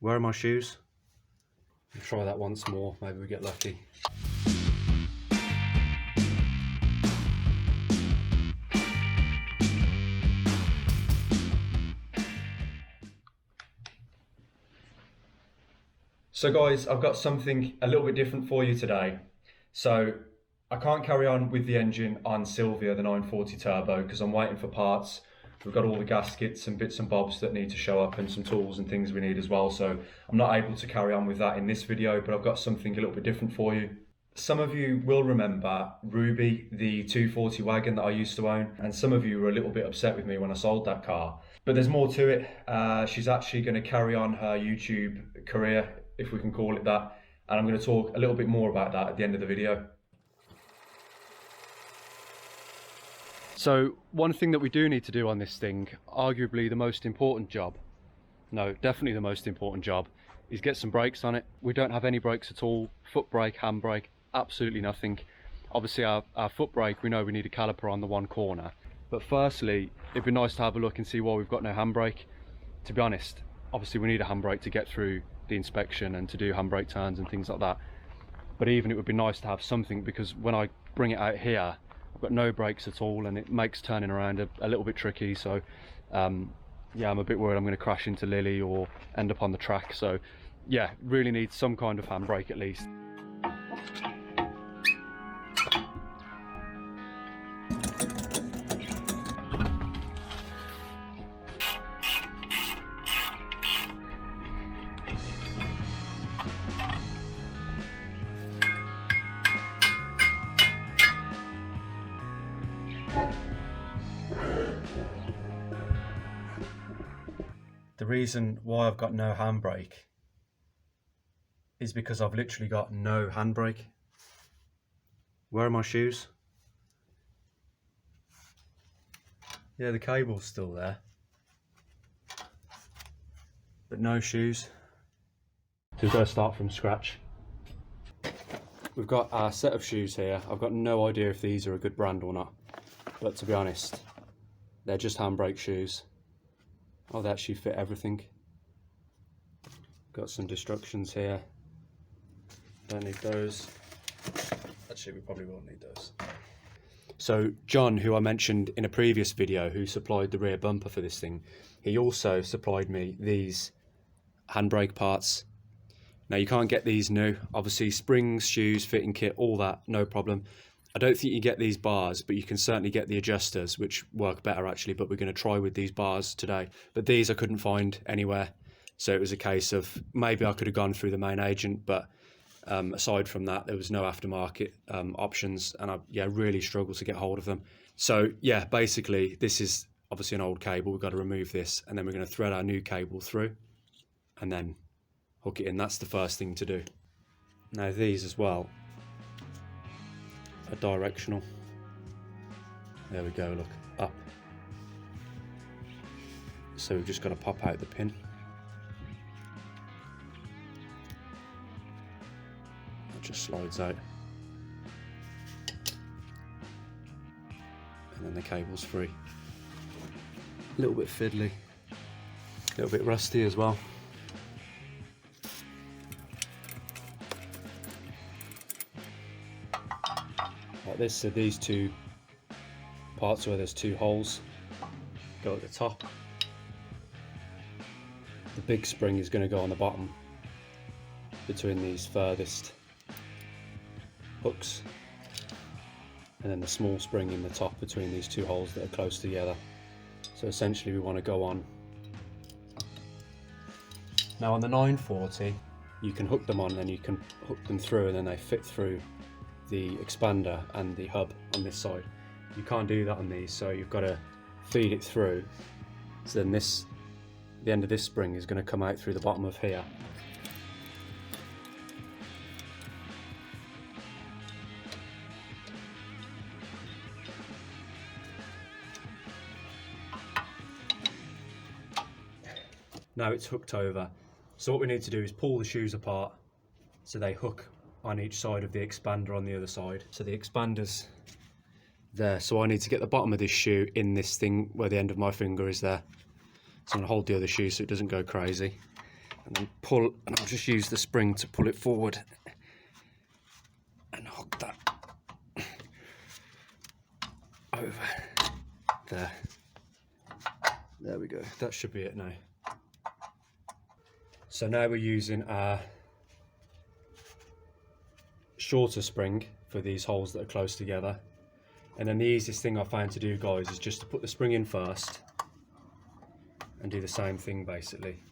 Where are my shoes? We'll try that once more, maybe we get lucky. So guys, I've got something a little bit different for you today. So I can't carry on with the engine on Sylvia, the 940 Turbo, because I'm waiting for parts. We've got all the gaskets and bits and bobs that need to show up and some tools and things we need as well. So I'm not able to carry on with that in this video, but I've got something a little bit different for you. Some of you will remember Ruby, the 240 wagon that I used to own, and some of you were a little bit upset with me when I sold that car. But there's more to it. She's actually going to carry on her YouTube career, if we can call it that, and I'm going to talk a little bit more about that at the end of the video. So one thing that we do need to do on this thing, arguably the most important job, no, definitely the most important job, is get some brakes on it. We don't have any brakes at all, foot brake, handbrake, absolutely nothing. Obviously our foot brake, we know we need a caliper on the one corner, but firstly it'd be nice to have a look and see why we've got no handbrake. To be honest, obviously we need a handbrake to get through the inspection and to do handbrake turns and things like that, but even it would be nice to have something, because when I bring it out here I've got no brakes at all and it makes turning around a little bit tricky. So yeah, I'm a bit worried I'm going to crash into Lily or end up on the track. So yeah, really need some kind of handbrake at least. The reason why I've got no handbrake is because I've literally got no handbrake. Where are my shoes? Yeah, the cable's still there, but no shoes. So we've got to start from scratch. We've got our set of shoes here. I've got no idea if these are a good brand or not, but to be honest, they're just handbrake shoes. Oh, they actually fit everything. Got some destructions here. Don't need those. Actually, we probably won't need those. So John, who I mentioned in a previous video, who supplied the rear bumper for this thing, he also supplied me these handbrake parts. Now you can't get these new. Obviously springs, shoes, fitting kit, all that, no problem. I don't think you get these bars, but you can certainly get the adjusters, which work better actually, but we're going to try with these bars today. But these I couldn't find anywhere. So it was a case of maybe I could have gone through the main agent, but aside from that, there was no aftermarket options, and I really struggled to get hold of them. So yeah, basically this is obviously an old cable. We've got to remove this, and then we're going to thread our new cable through and then hook it in. That's the first thing to do. Now these as well are directional. There we go, look, up. So we've just got to pop out the pin. It just slides out. And then the cable's free. A little bit fiddly, a little bit rusty as well. Like this, so these two parts where there's two holes go at the top. The big spring is going to go on the bottom between these furthest hooks, and then the small spring in the top between these two holes that are close together. So essentially we want to go on. Now on the 940 you can hook them on and you can hook them through, and then they fit through the expander and the hub on this side. You can't do that on these, so you've got to feed it through. So then the end of this spring is going to come out through the bottom of here. Now it's hooked over. So what we need to do is pull the shoes apart so they hook on each side of the expander on the other side. So the expander's there, so I need to get the bottom of this shoe in this thing where the end of my finger is there. So I'm going to hold the other shoe so it doesn't go crazy. and then pull, and I'll just use the spring to pull it forward and hook that over there. There we go, that should be it now. So now we're using our shorter spring for these holes that are close together. And then the easiest thing I found to do, guys, is just to put the spring in first and do the same thing basically.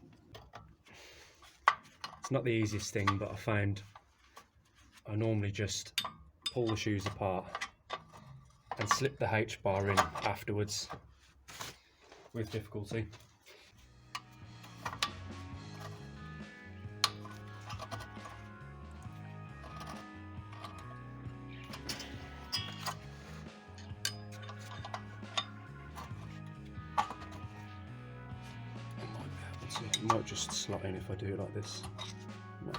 It's not the easiest thing, but I found I normally just pull the shoes apart and slip the H-bar in afterwards with difficulty. It might just slot in if I do it like this. No.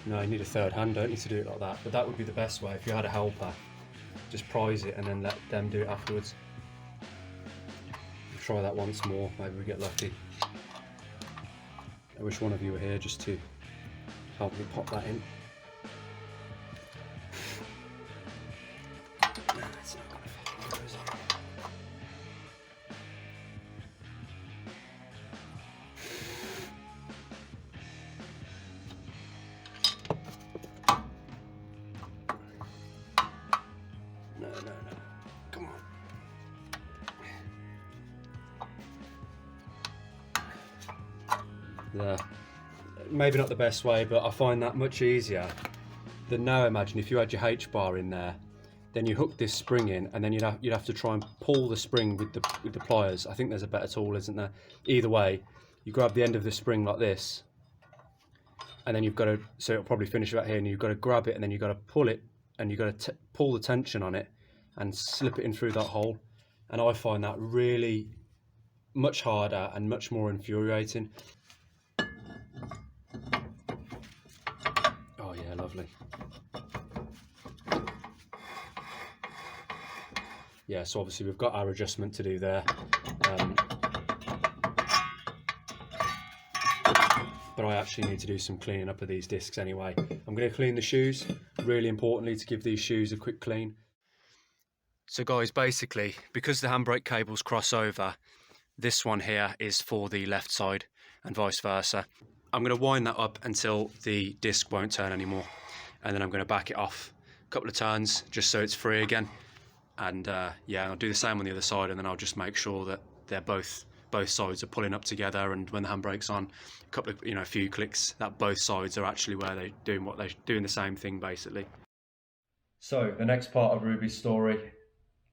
No, you need a third hand, don't you, to do it like that? But that would be the best way if you had a helper. Just prise it and then let them do it afterwards. Try that once more, maybe we get lucky. I wish one of you were here just to help me pop that in. It's not gonna fucking go, is it? No, come on. There. Maybe not the best way, but I find that much easier than now. Imagine if you had your H-bar in there, then you hook this spring in, and then you'd have to try and pull the spring with the pliers. I think there's a better tool, isn't there? Either way, you grab the end of the spring like this, and then you've got to, so it'll probably finish about here, and you've got to grab it, and then you've got to pull it, and you've got to pull the tension on it and slip it in through that hole. And I find that really much harder and much more infuriating. Oh yeah, lovely. Yeah, so obviously we've got our adjustment to do there. But I actually need to do some cleaning up of these discs anyway. I'm going to clean the shoes, really importantly, to give these shoes a quick clean. So guys, basically, because the handbrake cables cross over, this one here is for the left side and vice versa. I'm going to wind that up until the disc won't turn anymore, and then I'm going to back it off a couple of turns just so it's free again. And yeah, I'll do the same on the other side, and then I'll just make sure that they're both sides are pulling up together, and when the handbrake's on, a couple of, a few clicks, that both sides are actually where they're doing the same thing basically. So the next part of Ruby's story,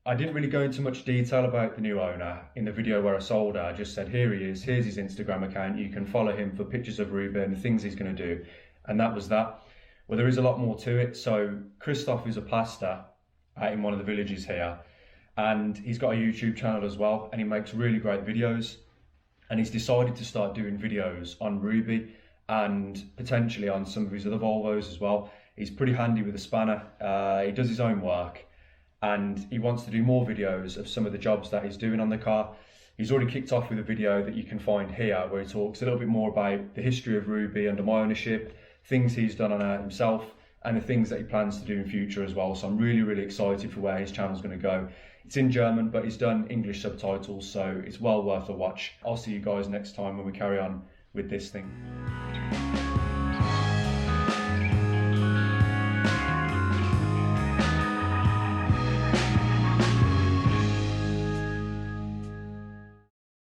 I didn't really go into much detail about the new owner in the video where I sold her. I just said, here he is, here's his Instagram account, you can follow him for pictures of Ruby and the things he's going to do, and that was that. Well, there is a lot more to it. So Christoph is a plaster in one of the villages here, and he's got a YouTube channel as well, and he makes really great videos, and he's decided to start doing videos on Ruby and potentially on some of his other Volvos as well. He's pretty handy with a spanner, he does his own work, and he wants to do more videos of some of the jobs that he's doing on the car. He's already kicked off with a video that you can find here where he talks a little bit more about the history of Ruby under my ownership, things he's done on her himself, and the things that he plans to do in future as well. So I'm really excited for where his channel's going to go. It's in German, but he's done English subtitles, so it's well worth a watch. I'll see you guys next time when we carry on with this thing.